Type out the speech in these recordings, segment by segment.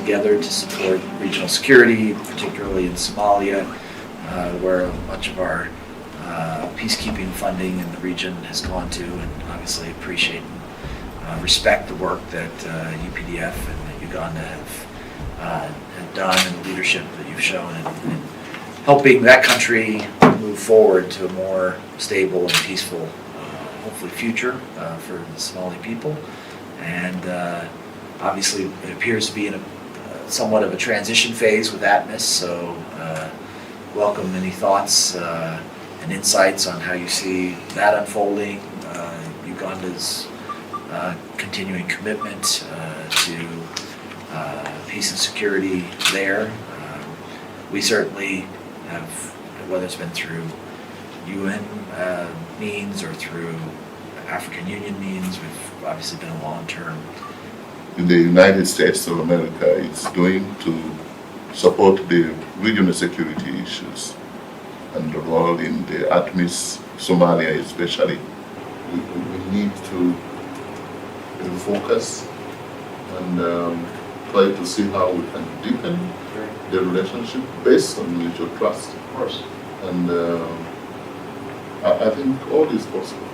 together to support regional security, particularly in Somalia, where much of our peacekeeping funding in the region has gone to, and obviously appreciate and respect the work that UPDF and Uganda have done, and the leadership that you've shown in helping that country move forward to a more stable and peaceful, hopefully, future for the Somali people. And obviously, it appears to be in somewhat of a transition phase with M.i.S.O. So, welcome any thoughts and insights on how you see that unfolding. Uganda's continuing commitment to peace and security there. We certainly have, whether it's been through UN means or through African Union means, we've obviously been a long-term. The United States of America is doing to support the regional security issues and the role in the M.i.S.O, Somalia especially. We need to refocus and try to see how we can deepen the relationship based on mutual trust. Of course. And I think all is possible.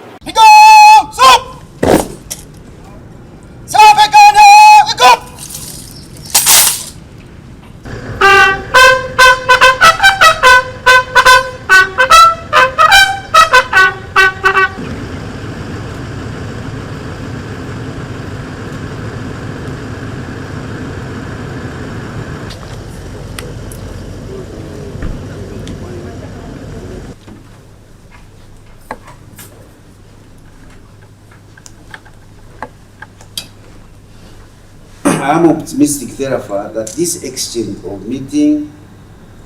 I am optimistic, therefore, that this exchange of meeting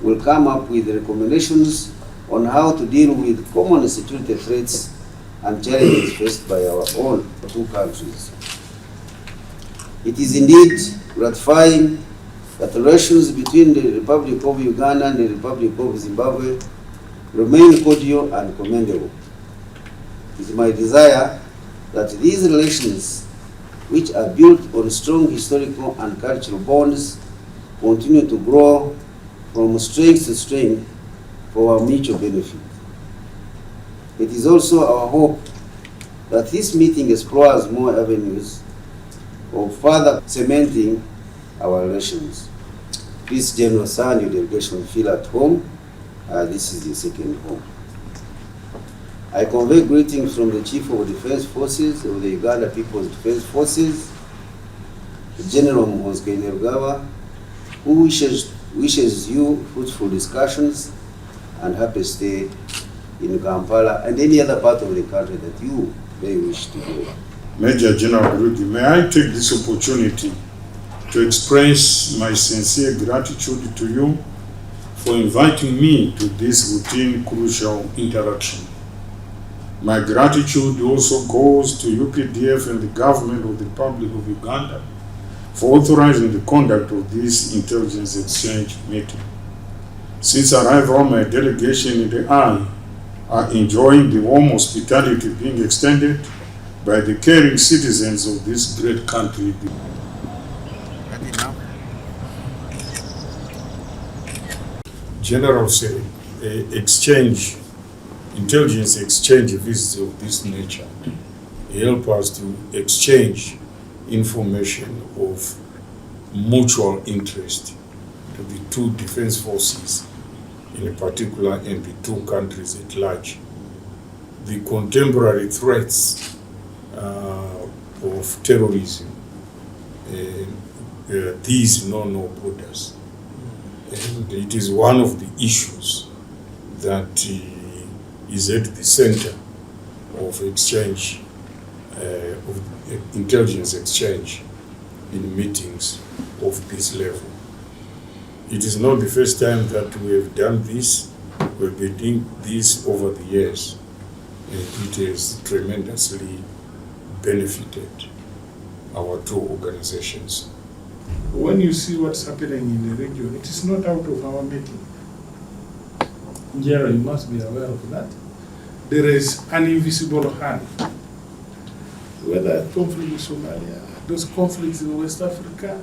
will come up with recommendations on how to deal with common security threats and challenges faced by our own two countries. It is indeed gratifying that relations between the Republic of Uganda and the Republic of Zimbabwe remain cordial and commendable. It is my desire that these relations, which are built on strong historical and cultural bonds, continue to grow from strength to strength for our mutual benefit. It is also our hope that this meeting explores more avenues of further cementing our relations. Please, General Sir, and your delegation feel at home. This is your second home. I convey greetings from the Chief of Defense Forces of the Uganda People's Defense Forces, General Muhoozi-US, who wishes you fruitful discussions and happy stay in Kampala and any other part of the country that you may wish to go. Major General Rudy, may I take this opportunity to express my sincere gratitude to you for inviting me to this routine crucial interaction. My gratitude also goes to UPDF and the government of the Republic of Uganda for authorizing the conduct of this intelligence exchange meeting. Since arrival, my delegation and I are enjoying the warm hospitality being extended by the caring citizens of this great country. General say, intelligence exchange visits of this nature help us to exchange information of mutual interest to the two defense forces in particular and the two countries at large. The contemporary threats of terrorism, these know no borders. And it is one of the issues that is at the center of exchange, of intelligence exchange in meetings of this level. It is not the first time that we have done this. We've been doing this over the years, and it has tremendously benefited our two organizations. When you see what's happening in the region, it is not out of our making. General, you must be aware of that. There is an invisible hand. Whether conflict in Somalia, those conflicts in West Africa,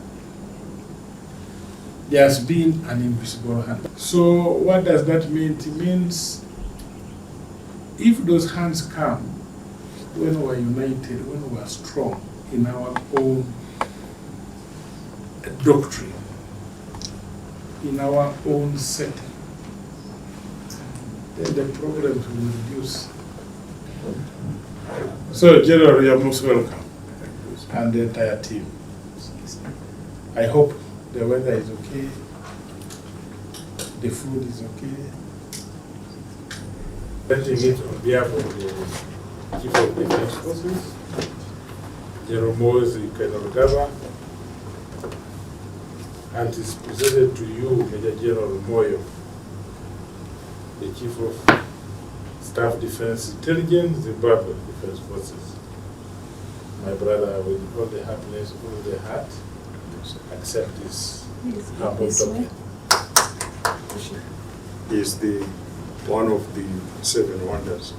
there has been an invisible hand. So what does that mean? It means if those hands come when we're united, when we're strong in our own doctrine, in our own setting, then the problems will reduce. So General, you are most welcome, and the entire team. I hope the weather is okay, the food is okay. Presenting it on behalf of the Chief of Defense Forces, General Muhoozi-US, and is presented to you, Major General Moyo, the Chief of Staff Defense Intelligence, Zimbabwe Defense Forces. My brother, with all the happiness, all the heart, accept this humble token. He is the one of the 7 wonders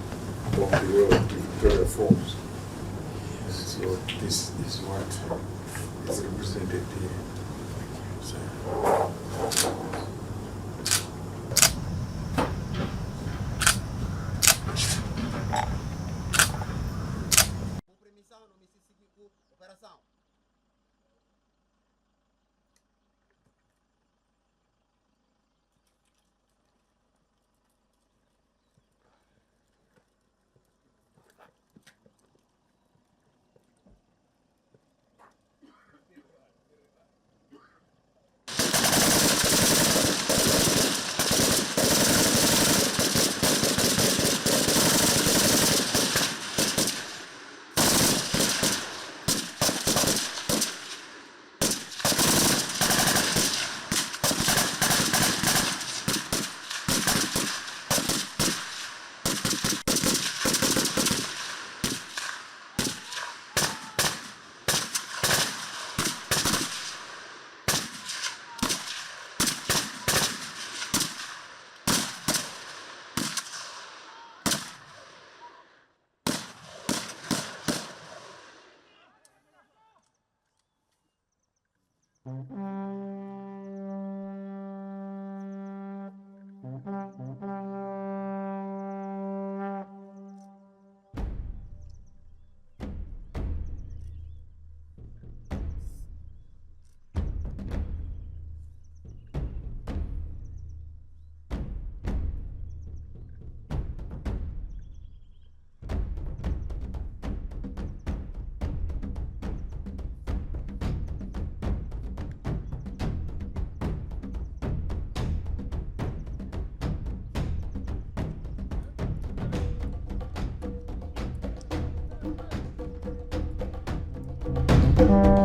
of the world in Victoria Falls. So this is what is represented here. So, Thank you.